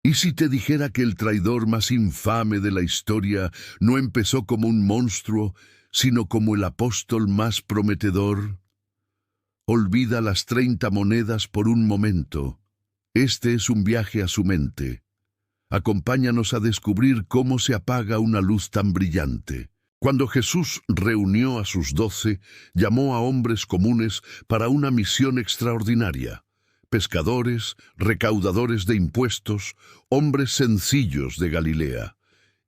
¿Y si te dijera que el traidor más infame de la historia no empezó como un monstruo, sino como el apóstol más prometedor? Olvida las 30 monedas por un momento. Este es un viaje a su mente. Acompáñanos a descubrir cómo se apaga una luz tan brillante. Cuando Jesús reunió a sus 12, llamó a hombres comunes para una misión extraordinaria. Pescadores, recaudadores de impuestos, hombres sencillos de Galilea.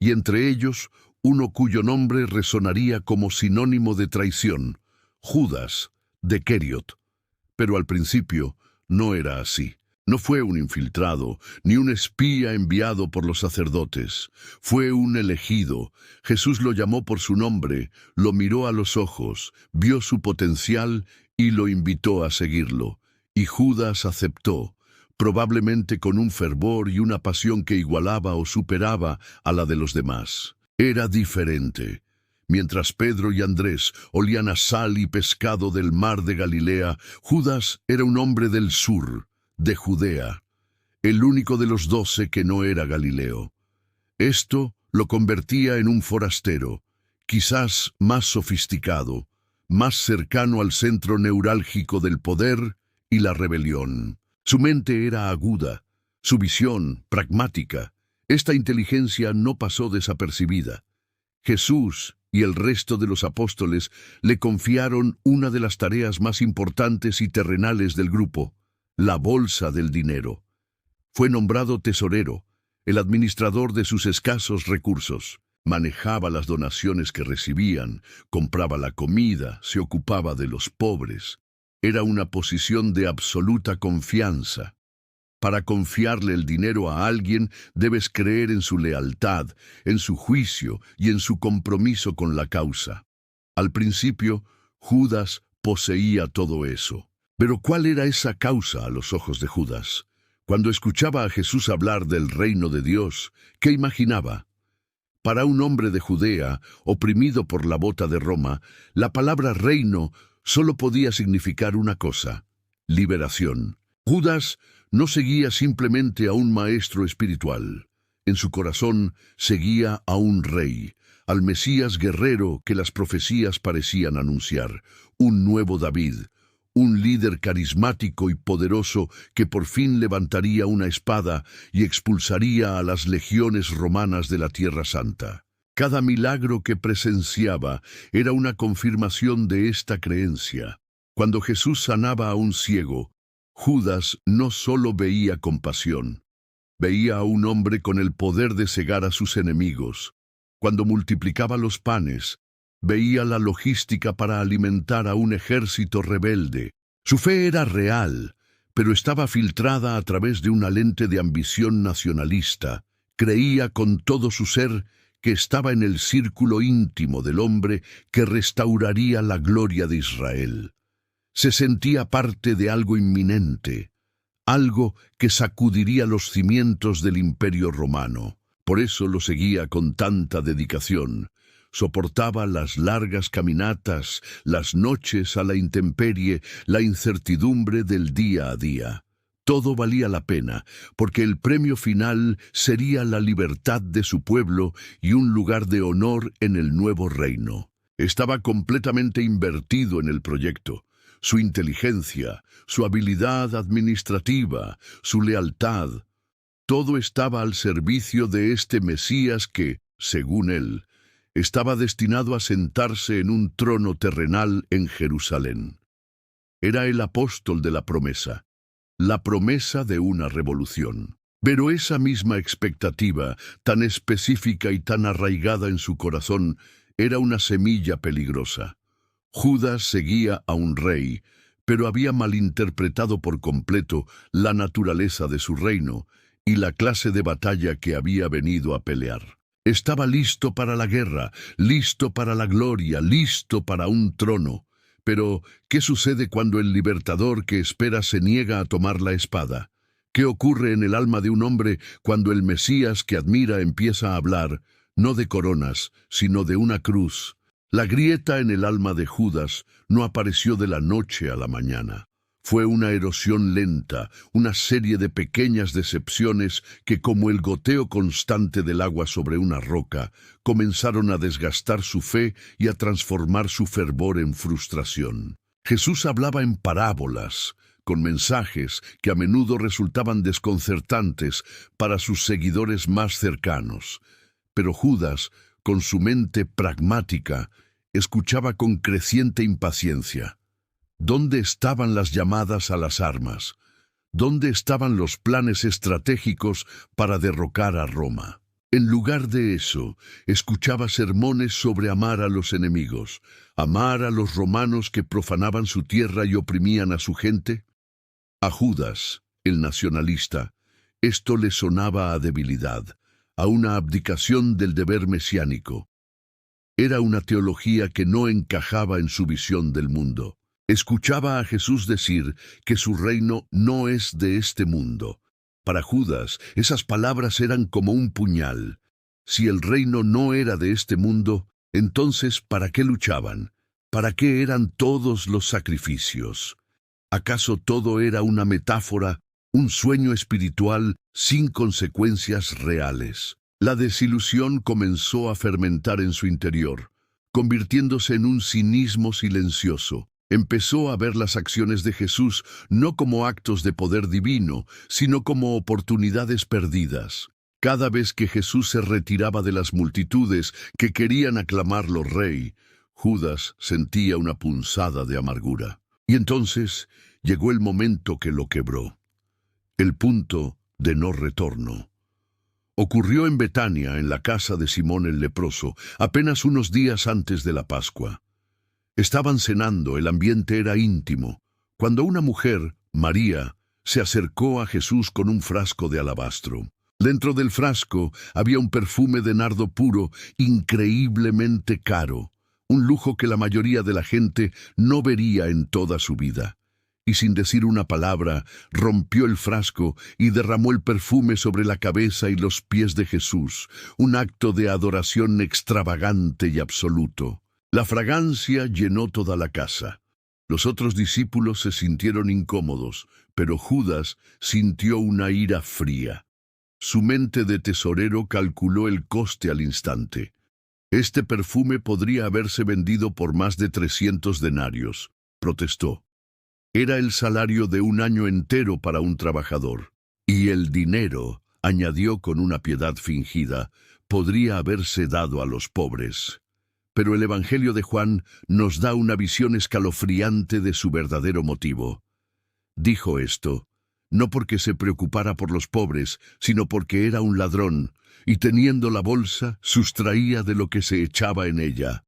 Y entre ellos, uno cuyo nombre resonaría como sinónimo de traición, Judas de Queriot. Pero al principio no era así. No fue un infiltrado, ni un espía enviado por los sacerdotes. Fue un elegido. Jesús lo llamó por su nombre, lo miró a los ojos, vio su potencial y lo invitó a seguirlo. Y Judas aceptó, probablemente con un fervor y una pasión que igualaba o superaba a la de los demás. Era diferente. Mientras Pedro y Andrés olían a sal y pescado del mar de Galilea, Judas era un hombre del sur, de Judea, el único de los 12 que no era Galileo. Esto lo convertía en un forastero, quizás más sofisticado, más cercano al centro neurálgico del poder y la rebelión. Su mente era aguda, su visión pragmática. Esta inteligencia no pasó desapercibida. Jesús y el resto de los apóstoles le confiaron una de las tareas más importantes y terrenales del grupo, la bolsa del dinero. Fue nombrado tesorero, el administrador de sus escasos recursos. Manejaba las donaciones que recibían, compraba la comida, se ocupaba de los pobres. Era una posición de absoluta confianza. Para confiarle el dinero a alguien, debes creer en su lealtad, en su juicio y en su compromiso con la causa. Al principio, Judas poseía todo eso. Pero ¿cuál era esa causa a los ojos de Judas? Cuando escuchaba a Jesús hablar del reino de Dios, ¿qué imaginaba? Para un hombre de Judea, oprimido por la bota de Roma, la palabra reino solo podía significar una cosa: liberación. Judas no seguía simplemente a un maestro espiritual. En su corazón seguía a un rey, al Mesías guerrero que las profecías parecían anunciar, un nuevo David, un líder carismático y poderoso que por fin levantaría una espada y expulsaría a las legiones romanas de la Tierra Santa. Cada milagro que presenciaba era una confirmación de esta creencia. Cuando Jesús sanaba a un ciego, Judas no solo veía compasión, veía a un hombre con el poder de cegar a sus enemigos. Cuando multiplicaba los panes, veía la logística para alimentar a un ejército rebelde. Su fe era real, pero estaba filtrada a través de una lente de ambición nacionalista. Creía con todo su ser que estaba en el círculo íntimo del hombre que restauraría la gloria de Israel. Se sentía parte de algo inminente, algo que sacudiría los cimientos del Imperio Romano. Por eso lo seguía con tanta dedicación. Soportaba las largas caminatas, las noches a la intemperie, la incertidumbre del día a día. Todo valía la pena, porque el premio final sería la libertad de su pueblo y un lugar de honor en el nuevo reino. Estaba completamente invertido en el proyecto. Su inteligencia, su habilidad administrativa, su lealtad, todo estaba al servicio de este Mesías que, según él, estaba destinado a sentarse en un trono terrenal en Jerusalén. Era el apóstol de la promesa de una revolución. Pero esa misma expectativa, tan específica y tan arraigada en su corazón, era una semilla peligrosa. Judas seguía a un rey, pero había malinterpretado por completo la naturaleza de su reino y la clase de batalla que había venido a pelear. Estaba listo para la guerra, listo para la gloria, listo para un trono. Pero, ¿qué sucede cuando el libertador que espera se niega a tomar la espada? ¿Qué ocurre en el alma de un hombre cuando el Mesías que admira empieza a hablar, no de coronas, sino de una cruz? La grieta en el alma de Judas no apareció de la noche a la mañana. Fue una erosión lenta, una serie de pequeñas decepciones que, como el goteo constante del agua sobre una roca, comenzaron a desgastar su fe y a transformar su fervor en frustración. Jesús hablaba en parábolas, con mensajes que a menudo resultaban desconcertantes para sus seguidores más cercanos. Pero Judas, con su mente pragmática, escuchaba con creciente impaciencia. ¿Dónde estaban las llamadas a las armas? ¿Dónde estaban los planes estratégicos para derrocar a Roma? En lugar de eso, escuchaba sermones sobre amar a los enemigos, amar a los romanos que profanaban su tierra y oprimían a su gente. A Judas, el nacionalista, esto le sonaba a debilidad, a una abdicación del deber mesiánico. Era una teología que no encajaba en su visión del mundo. Escuchaba a Jesús decir que su reino no es de este mundo. Para Judas, esas palabras eran como un puñal. Si el reino no era de este mundo, entonces ¿para qué luchaban? ¿Para qué eran todos los sacrificios? ¿Acaso todo era una metáfora, un sueño espiritual sin consecuencias reales? La desilusión comenzó a fermentar en su interior, convirtiéndose en un cinismo silencioso. Empezó a ver las acciones de Jesús no como actos de poder divino, sino como oportunidades perdidas. Cada vez que Jesús se retiraba de las multitudes que querían aclamarlo rey, Judas sentía una punzada de amargura. Y entonces llegó el momento que lo quebró, el punto de no retorno. Ocurrió en Betania, en la casa de Simón el leproso, apenas unos días antes de la Pascua. Estaban cenando, el ambiente era íntimo, cuando una mujer, María, se acercó a Jesús con un frasco de alabastro. Dentro del frasco había un perfume de nardo puro, increíblemente caro, un lujo que la mayoría de la gente no vería en toda su vida. Y sin decir una palabra, rompió el frasco y derramó el perfume sobre la cabeza y los pies de Jesús, un acto de adoración extravagante y absoluto. La fragancia llenó toda la casa. Los otros discípulos se sintieron incómodos, pero Judas sintió una ira fría. Su mente de tesorero calculó el coste al instante. Este perfume podría haberse vendido por más de 300 denarios, protestó. Era el salario de un año entero para un trabajador. Y el dinero, añadió con una piedad fingida, podría haberse dado a los pobres. Pero el Evangelio de Juan nos da una visión escalofriante de su verdadero motivo. Dijo esto, no porque se preocupara por los pobres, sino porque era un ladrón, y teniendo la bolsa, sustraía de lo que se echaba en ella.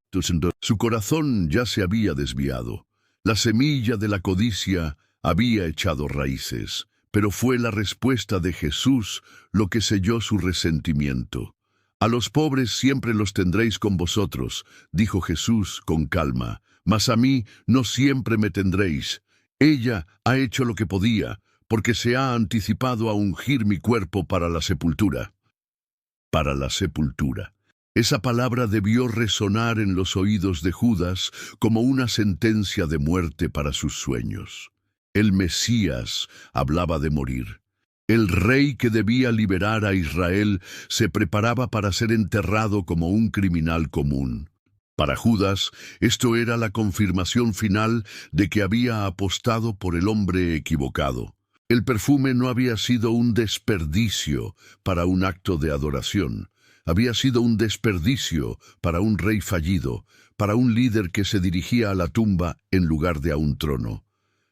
Su corazón ya se había desviado. La semilla de la codicia había echado raíces, pero fue la respuesta de Jesús lo que selló su resentimiento. A los pobres siempre los tendréis con vosotros, dijo Jesús con calma, mas a mí no siempre me tendréis. Ella ha hecho lo que podía, porque se ha anticipado a ungir mi cuerpo para la sepultura. Para la sepultura. Esa palabra debió resonar en los oídos de Judas como una sentencia de muerte para sus sueños. El Mesías hablaba de morir. El rey que debía liberar a Israel se preparaba para ser enterrado como un criminal común. Para Judas, esto era la confirmación final de que había apostado por el hombre equivocado. El perfume no había sido un desperdicio para un acto de adoración. Había sido un desperdicio para un rey fallido, para un líder que se dirigía a la tumba en lugar de a un trono.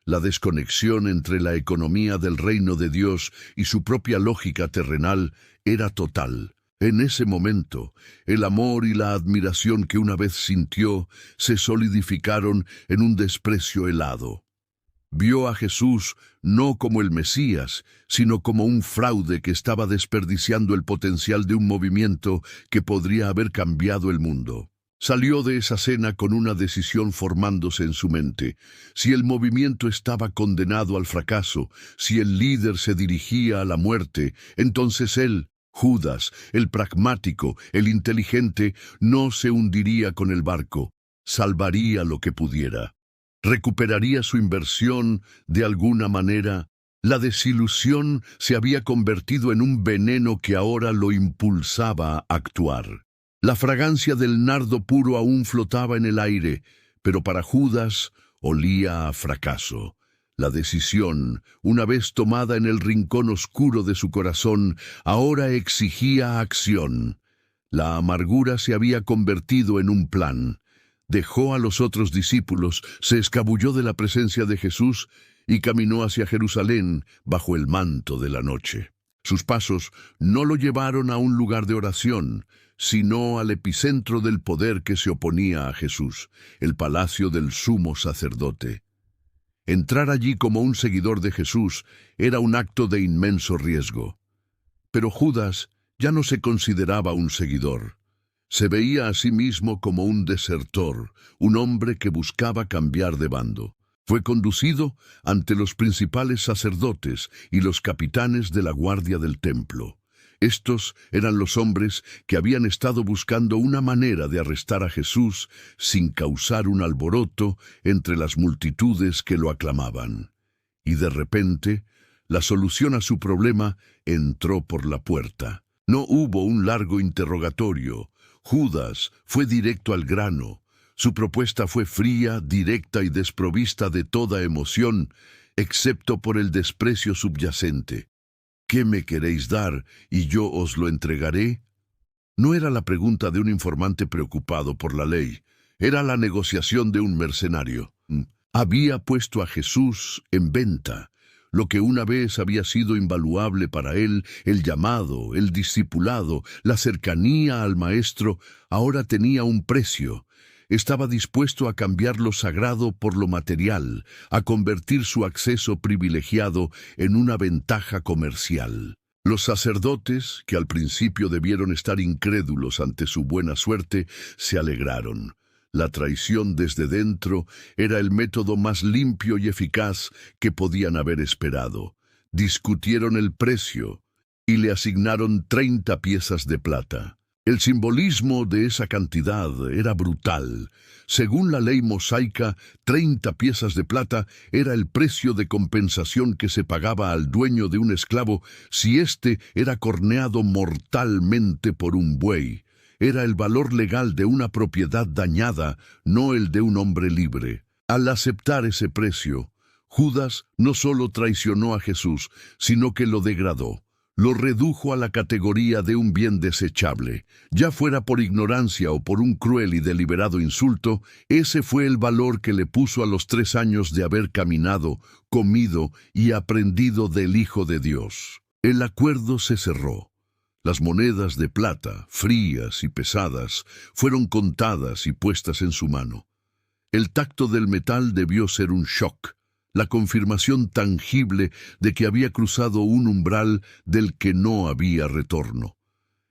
La desconexión entre la economía del reino de Dios y su propia lógica terrenal era total. En ese momento, el amor y la admiración que una vez sintió se solidificaron en un desprecio helado. Vio a Jesús no como el Mesías, sino como un fraude que estaba desperdiciando el potencial de un movimiento que podría haber cambiado el mundo. Salió de esa cena con una decisión formándose en su mente. Si el movimiento estaba condenado al fracaso, si el líder se dirigía a la muerte, entonces él, Judas, el pragmático, el inteligente, no se hundiría con el barco, salvaría lo que pudiera. ¿Recuperaría su inversión de alguna manera? La desilusión se había convertido en un veneno que ahora lo impulsaba a actuar. La fragancia del nardo puro aún flotaba en el aire, pero para Judas olía a fracaso. La decisión, una vez tomada en el rincón oscuro de su corazón, ahora exigía acción. La amargura se había convertido en un plan. Dejó a los otros discípulos, se escabulló de la presencia de Jesús y caminó hacia Jerusalén bajo el manto de la noche. Sus pasos no lo llevaron a un lugar de oración, sino al epicentro del poder que se oponía a Jesús, el palacio del sumo sacerdote. Entrar allí como un seguidor de Jesús era un acto de inmenso riesgo. Pero Judas ya no se consideraba un seguidor. Se veía a sí mismo como un desertor, un hombre que buscaba cambiar de bando. Fue conducido ante los principales sacerdotes y los capitanes de la guardia del templo. Estos eran los hombres que habían estado buscando una manera de arrestar a Jesús sin causar un alboroto entre las multitudes que lo aclamaban. Y de repente, la solución a su problema entró por la puerta. No hubo un largo interrogatorio. Judas fue directo al grano. Su propuesta fue fría, directa y desprovista de toda emoción, excepto por el desprecio subyacente. ¿Qué me queréis dar y yo os lo entregaré? No era la pregunta de un informante preocupado por la ley, era la negociación de un mercenario. Había puesto a Jesús en venta. Lo que una vez había sido invaluable para él, el llamado, el discipulado, la cercanía al Maestro, ahora tenía un precio. Estaba dispuesto a cambiar lo sagrado por lo material, a convertir su acceso privilegiado en una ventaja comercial. Los sacerdotes, que al principio debieron estar incrédulos ante su buena suerte, se alegraron. La traición desde dentro era el método más limpio y eficaz que podían haber esperado. Discutieron el precio y le asignaron 30 piezas de plata. El simbolismo de esa cantidad era brutal. Según la ley mosaica, 30 piezas de plata era el precio de compensación que se pagaba al dueño de un esclavo si éste era corneado mortalmente por un buey. Era el valor legal de una propiedad dañada, no el de un hombre libre. Al aceptar ese precio, Judas no solo traicionó a Jesús, sino que lo degradó. Lo redujo a la categoría de un bien desechable. Ya fuera por ignorancia o por un cruel y deliberado insulto, ese fue el valor que le puso a los 3 años de haber caminado, comido y aprendido del Hijo de Dios. El acuerdo se cerró. Las monedas de plata, frías y pesadas, fueron contadas y puestas en su mano. El tacto del metal debió ser un shock. La confirmación tangible de que había cruzado un umbral del que no había retorno.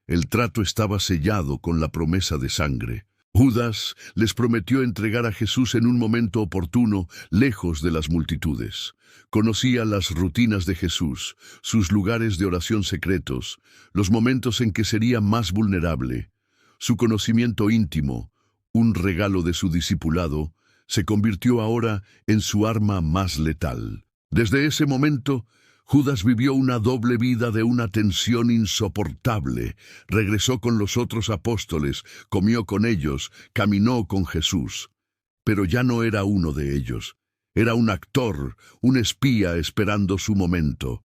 El trato estaba sellado con la promesa de sangre. Judas les prometió entregar a Jesús en un momento oportuno, lejos de las multitudes. Conocía las rutinas de Jesús, sus lugares de oración secretos, los momentos en que sería más vulnerable. Su conocimiento íntimo, un regalo de su discipulado, se convirtió ahora en su arma más letal. Desde ese momento, Judas vivió una doble vida de una tensión insoportable. Regresó con los otros apóstoles, comió con ellos, caminó con Jesús. Pero ya no era uno de ellos. Era un actor, un espía esperando su momento.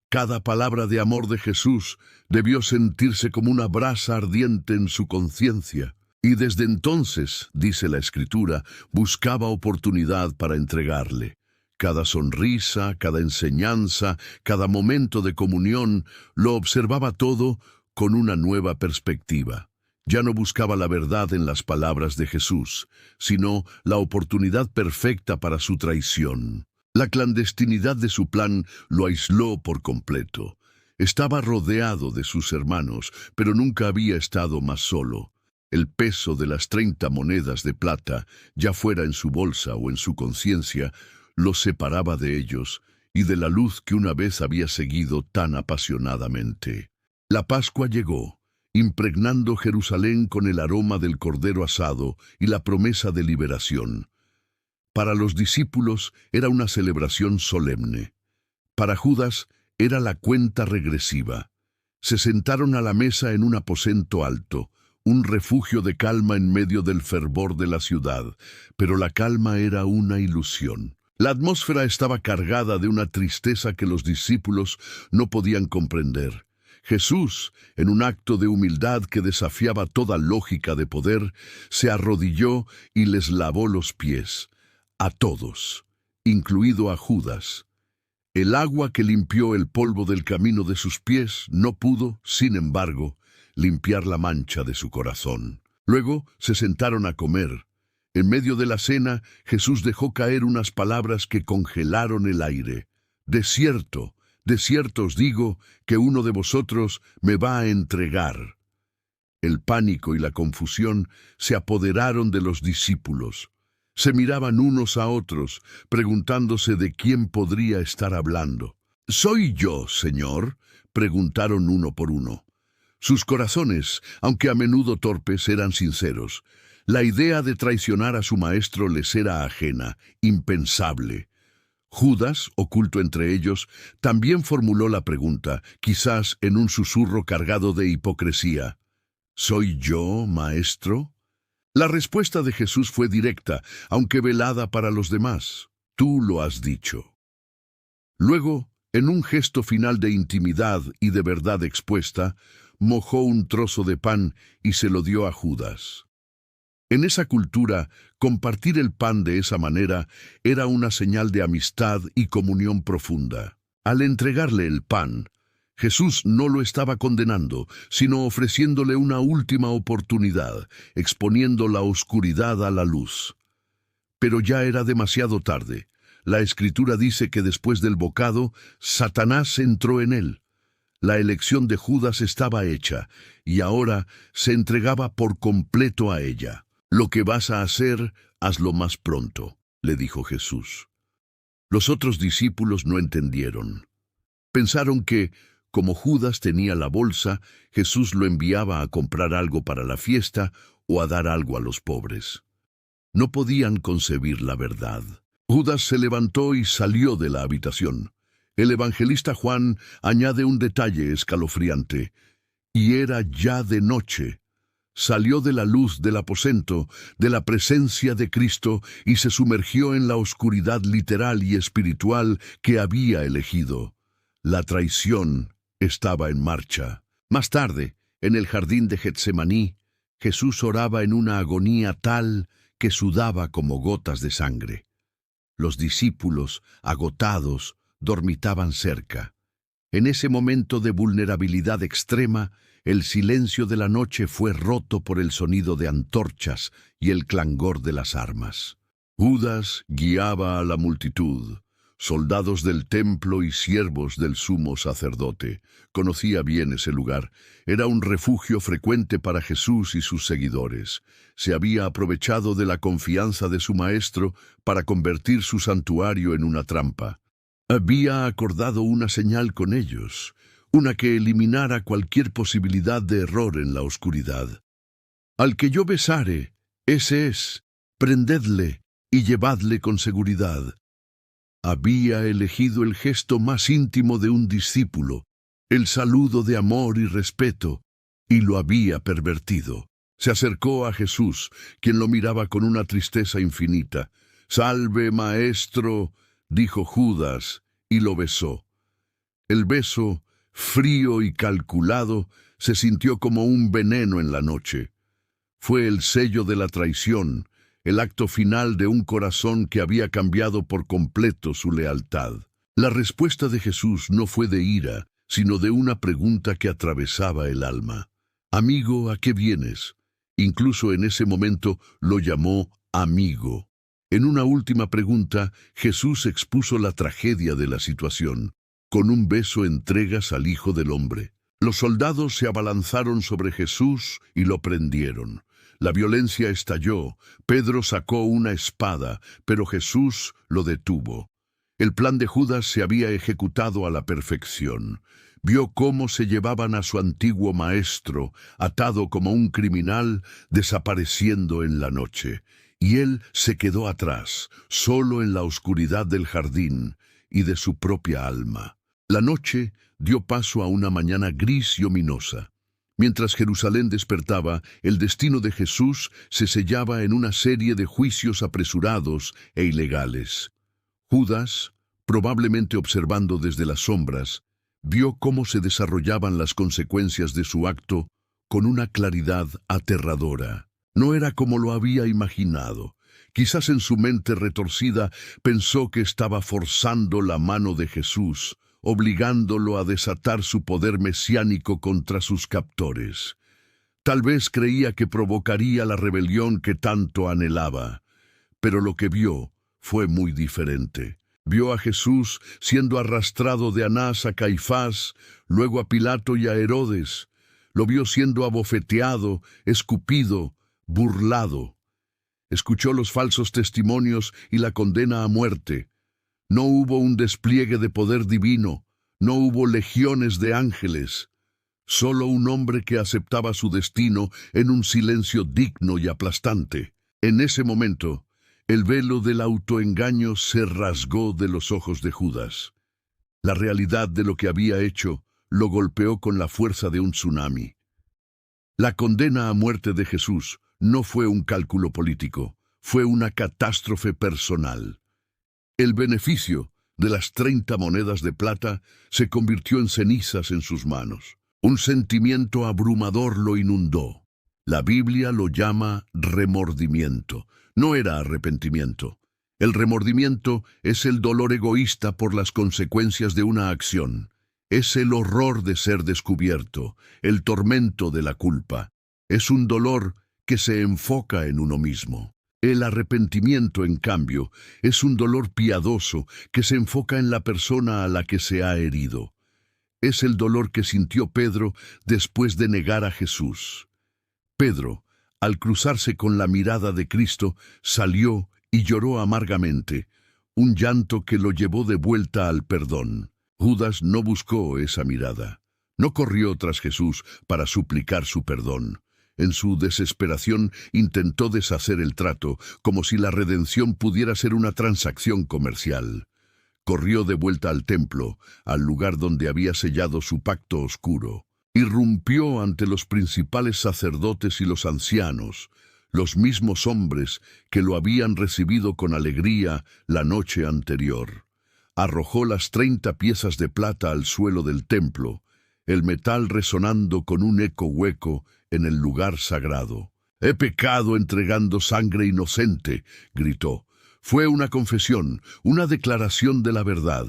Cada palabra de amor de Jesús debió sentirse como una brasa ardiente en su conciencia. Y desde entonces, dice la Escritura, buscaba oportunidad para entregarle. Cada sonrisa, cada enseñanza, cada momento de comunión, lo observaba todo con una nueva perspectiva. Ya no buscaba la verdad en las palabras de Jesús, sino la oportunidad perfecta para su traición. La clandestinidad de su plan lo aisló por completo. Estaba rodeado de sus hermanos, pero nunca había estado más solo. El peso de las 30 monedas de plata, ya fuera en su bolsa o en su conciencia, los separaba de ellos y de la luz que una vez había seguido tan apasionadamente. La Pascua llegó, impregnando Jerusalén con el aroma del cordero asado y la promesa de liberación. Para los discípulos era una celebración solemne. Para Judas era la cuenta regresiva. Se sentaron a la mesa en un aposento alto, un refugio de calma en medio del fervor de la ciudad, pero la calma era una ilusión. La atmósfera estaba cargada de una tristeza que los discípulos no podían comprender. Jesús, en un acto de humildad que desafiaba toda lógica de poder, se arrodilló y les lavó los pies, a todos, incluido a Judas. El agua que limpió el polvo del camino de sus pies no pudo, sin embargo, limpiar la mancha de su corazón. Luego se sentaron a comer. En medio de la cena, Jesús dejó caer unas palabras que congelaron el aire. De cierto os digo que uno de vosotros me va a entregar. El pánico y la confusión se apoderaron de los discípulos. Se miraban unos a otros, preguntándose de quién podría estar hablando. «¿Soy yo, Señor?», preguntaron uno por uno. Sus corazones, aunque a menudo torpes, eran sinceros. La idea de traicionar a su maestro les era ajena, impensable. Judas, oculto entre ellos, también formuló la pregunta, quizás en un susurro cargado de hipocresía. «¿Soy yo, maestro?». La respuesta de Jesús fue directa, aunque velada para los demás. «Tú lo has dicho». Luego, en un gesto final de intimidad y de verdad expuesta, mojó un trozo de pan y se lo dio a Judas. En esa cultura, compartir el pan de esa manera era una señal de amistad y comunión profunda. Al entregarle el pan, Jesús no lo estaba condenando, sino ofreciéndole una última oportunidad, exponiendo la oscuridad a la luz. Pero ya era demasiado tarde. La Escritura dice que después del bocado, Satanás entró en él. La elección de Judas estaba hecha, y ahora se entregaba por completo a ella. «Lo que vas a hacer, hazlo más pronto», le dijo Jesús. Los otros discípulos no entendieron. Pensaron que, como Judas tenía la bolsa, Jesús lo enviaba a comprar algo para la fiesta o a dar algo a los pobres. No podían concebir la verdad. Judas se levantó y salió de la habitación. El evangelista Juan añade un detalle escalofriante. Y era ya de noche. Salió de la luz del aposento, de la presencia de Cristo, y se sumergió en la oscuridad literal y espiritual que había elegido. La traición estaba en marcha. Más tarde, en el jardín de Getsemaní, Jesús oraba en una agonía tal que sudaba como gotas de sangre. Los discípulos, agotados, dormitaban cerca. En ese momento de vulnerabilidad extrema, el silencio de la noche fue roto por el sonido de antorchas y el clangor de las armas. Judas guiaba a la multitud, soldados del templo y siervos del sumo sacerdote. Conocía bien ese lugar. Era un refugio frecuente para Jesús y sus seguidores. Se había aprovechado de la confianza de su maestro para convertir su santuario en una trampa. Había acordado una señal con ellos, una que eliminara cualquier posibilidad de error en la oscuridad. «Al que yo besare, ese es, prendedle y llevadle con seguridad». Había elegido el gesto más íntimo de un discípulo, el saludo de amor y respeto, y lo había pervertido. Se acercó a Jesús, quien lo miraba con una tristeza infinita. «Salve, maestro», dijo Judas, y lo besó. El beso, frío y calculado, se sintió como un veneno en la noche. Fue el sello de la traición, el acto final de un corazón que había cambiado por completo su lealtad. La respuesta de Jesús no fue de ira, sino de una pregunta que atravesaba el alma. «Amigo, ¿a qué vienes?». Incluso en ese momento lo llamó amigo. En una última pregunta, Jesús expuso la tragedia de la situación. Con un beso entregas al Hijo del Hombre. Los soldados se abalanzaron sobre Jesús y lo prendieron. La violencia estalló. Pedro sacó una espada, pero Jesús lo detuvo. El plan de Judas se había ejecutado a la perfección. Vio cómo se llevaban a su antiguo maestro, atado como un criminal, desapareciendo en la noche. Y él se quedó atrás, solo en la oscuridad del jardín y de su propia alma. La noche dio paso a una mañana gris y ominosa. Mientras Jerusalén despertaba, el destino de Jesús se sellaba en una serie de juicios apresurados e ilegales. Judas, probablemente observando desde las sombras, vio cómo se desarrollaban las consecuencias de su acto con una claridad aterradora. No era como lo había imaginado. Quizás en su mente retorcida pensó que estaba forzando la mano de Jesús, obligándolo a desatar su poder mesiánico contra sus captores. Tal vez creía que provocaría la rebelión que tanto anhelaba, pero lo que vio fue muy diferente. Vio a Jesús siendo arrastrado de Anás a Caifás, luego a Pilato y a Herodes. Lo vio siendo abofeteado, escupido, burlado. Escuchó los falsos testimonios y la condena a muerte. No hubo un despliegue de poder divino, no hubo legiones de ángeles. Solo un hombre que aceptaba su destino en un silencio digno y aplastante. En ese momento, el velo del autoengaño se rasgó de los ojos de Judas. La realidad de lo que había hecho lo golpeó con la fuerza de un tsunami. La condena a muerte de Jesús no fue un cálculo político, fue una catástrofe personal. El beneficio de las 30 monedas de plata se convirtió en cenizas en sus manos. Un sentimiento abrumador lo inundó. La Biblia lo llama remordimiento. No era arrepentimiento. El remordimiento es el dolor egoísta por las consecuencias de una acción. Es el horror de ser descubierto, el tormento de la culpa. Es un dolor que se enfoca en uno mismo. El arrepentimiento, en cambio, es un dolor piadoso que se enfoca en la persona a la que se ha herido. Es el dolor que sintió Pedro después de negar a Jesús. Pedro, al cruzarse con la mirada de Cristo, salió y lloró amargamente, un llanto que lo llevó de vuelta al perdón. Judas no buscó esa mirada. No corrió tras Jesús para suplicar su perdón. En su desesperación intentó deshacer el trato, como si la redención pudiera ser una transacción comercial. Corrió de vuelta al templo, al lugar donde había sellado su pacto oscuro. Irrumpió ante los principales sacerdotes y los ancianos, los mismos hombres que lo habían recibido con alegría la noche anterior. Arrojó las 30 piezas de plata al suelo del templo, el metal resonando con un eco hueco en el lugar sagrado. «He pecado entregando sangre inocente», gritó. Fue una confesión, una declaración de la verdad.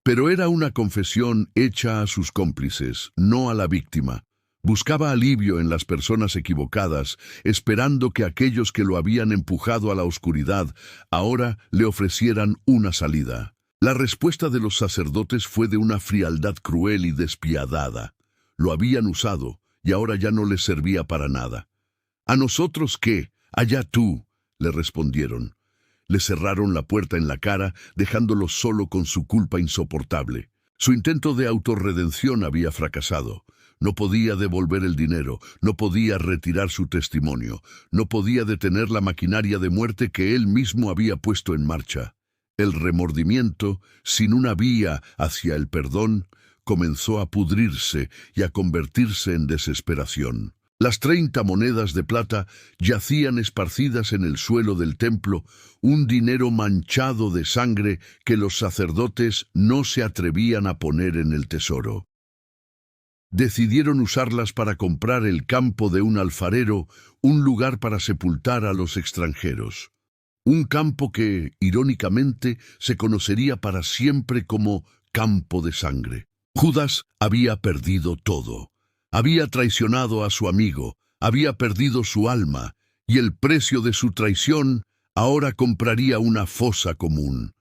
Pero era una confesión hecha a sus cómplices, no a la víctima. Buscaba alivio en las personas equivocadas, esperando que aquellos que lo habían empujado a la oscuridad ahora le ofrecieran una salida. La respuesta de los sacerdotes fue de una frialdad cruel y despiadada. Lo habían usado y ahora ya no les servía para nada. «¿A nosotros qué? Allá tú», le respondieron. Le cerraron la puerta en la cara, dejándolo solo con su culpa insoportable. Su intento de autorredención había fracasado. No podía devolver el dinero, no podía retirar su testimonio, no podía detener la maquinaria de muerte que él mismo había puesto en marcha. El remordimiento, sin una vía hacia el perdón, comenzó a pudrirse y a convertirse en desesperación. Las 30 monedas de plata yacían esparcidas en el suelo del templo, un dinero manchado de sangre que los sacerdotes no se atrevían a poner en el tesoro. Decidieron usarlas para comprar el campo de un alfarero, un lugar para sepultar a los extranjeros. Un campo que, irónicamente, se conocería para siempre como campo de sangre. Judas había perdido todo. Había traicionado a su amigo, había perdido su alma, y el precio de su traición ahora compraría una fosa común.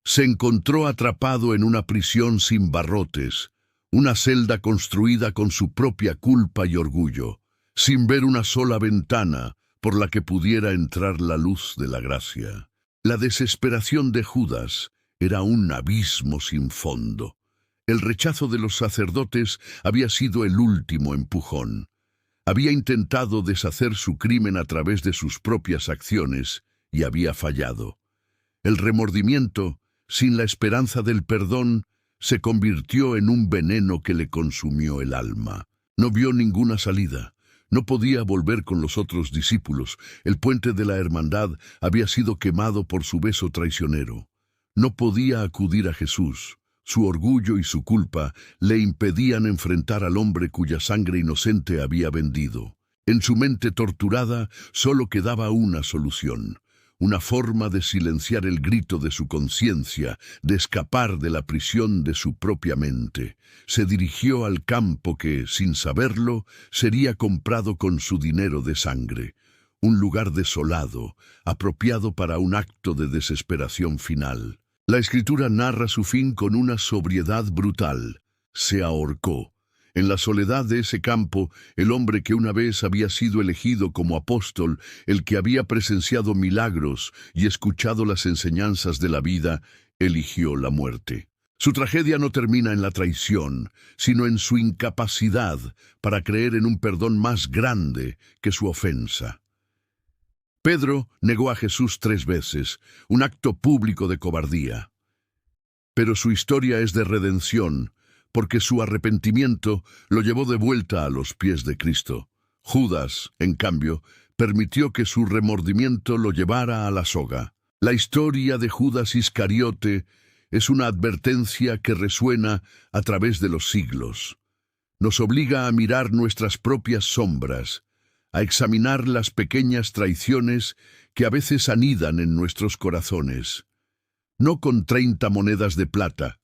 Se encontró atrapado en una prisión sin barrotes, una celda construida con su propia culpa y orgullo, sin ver una sola ventana por la que pudiera entrar la luz de la gracia. La desesperación de Judas era un abismo sin fondo. El rechazo de los sacerdotes había sido el último empujón. Había intentado deshacer su crimen a través de sus propias acciones, y había fallado. El remordimiento, sin la esperanza del perdón, se convirtió en un veneno que le consumió el alma. No vio ninguna salida. No podía volver con los otros discípulos. El puente de la hermandad había sido quemado por su beso traicionero. No podía acudir a Jesús. Su orgullo y su culpa le impedían enfrentar al hombre cuya sangre inocente había vendido. En su mente torturada solo quedaba una solución, una forma de silenciar el grito de su conciencia, de escapar de la prisión de su propia mente. Se dirigió al campo que, sin saberlo, sería comprado con su dinero de sangre. Un lugar desolado, apropiado para un acto de desesperación final. La Escritura narra su fin con una sobriedad brutal. Se ahorcó. En la soledad de ese campo, el hombre que una vez había sido elegido como apóstol, el que había presenciado milagros y escuchado las enseñanzas de la vida, eligió la muerte. Su tragedia no termina en la traición, sino en su incapacidad para creer en un perdón más grande que su ofensa. Pedro negó a Jesús 3 veces, un acto público de cobardía. Pero su historia es de redención, porque su arrepentimiento lo llevó de vuelta a los pies de Cristo. Judas, en cambio, permitió que su remordimiento lo llevara a la soga. La historia de Judas Iscariote es una advertencia que resuena a través de los siglos. Nos obliga a mirar nuestras propias sombras, a examinar las pequeñas traiciones que a veces anidan en nuestros corazones. No con 30 monedas de plata,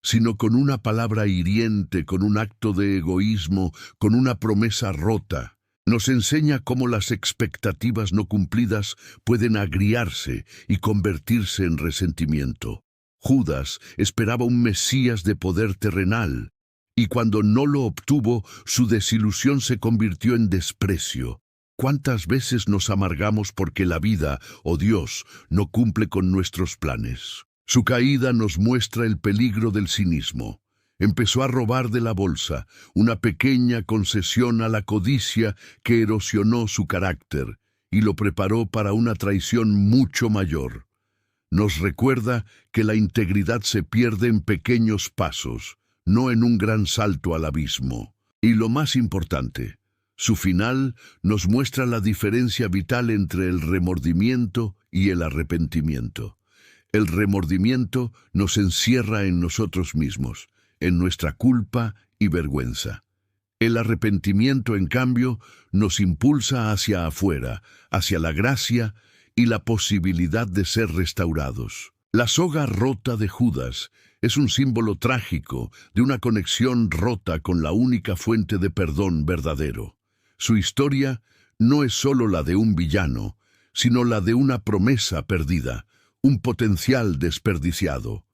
sino con una palabra hiriente, con un acto de egoísmo, con una promesa rota. Nos enseña cómo las expectativas no cumplidas pueden agriarse y convertirse en resentimiento. Judas esperaba un Mesías de poder terrenal, y cuando no lo obtuvo, su desilusión se convirtió en desprecio. ¿Cuántas veces nos amargamos porque la vida, o Dios, no cumple con nuestros planes? Su caída nos muestra el peligro del cinismo. Empezó a robar de la bolsa, una pequeña concesión a la codicia que erosionó su carácter y lo preparó para una traición mucho mayor. Nos recuerda que la integridad se pierde en pequeños pasos, no en un gran salto al abismo. Y lo más importante, su final nos muestra la diferencia vital entre el remordimiento y el arrepentimiento. El remordimiento nos encierra en nosotros mismos, en nuestra culpa y vergüenza. El arrepentimiento, en cambio, nos impulsa hacia afuera, hacia la gracia y la posibilidad de ser restaurados. La soga rota de Judas es un símbolo trágico de una conexión rota con la única fuente de perdón verdadero. Su historia no es solo la de un villano, sino la de una promesa perdida, un potencial desperdiciado.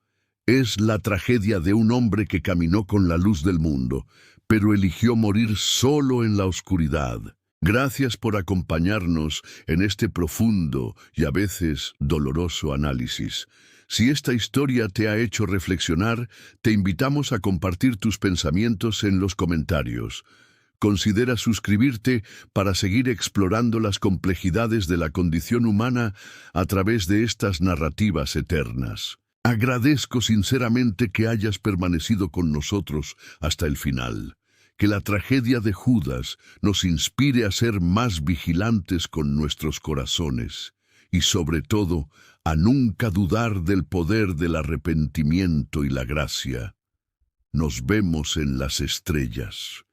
Es la tragedia de un hombre que caminó con la luz del mundo, pero eligió morir solo en la oscuridad. Gracias por acompañarnos en este profundo y a veces doloroso análisis. Si esta historia te ha hecho reflexionar, te invitamos a compartir tus pensamientos en los comentarios. Considera suscribirte para seguir explorando las complejidades de la condición humana a través de estas narrativas eternas. Agradezco sinceramente que hayas permanecido con nosotros hasta el final. Que la tragedia de Judas nos inspire a ser más vigilantes con nuestros corazones y, sobre todo, a nunca dudar del poder del arrepentimiento y la gracia. Nos vemos en las estrellas.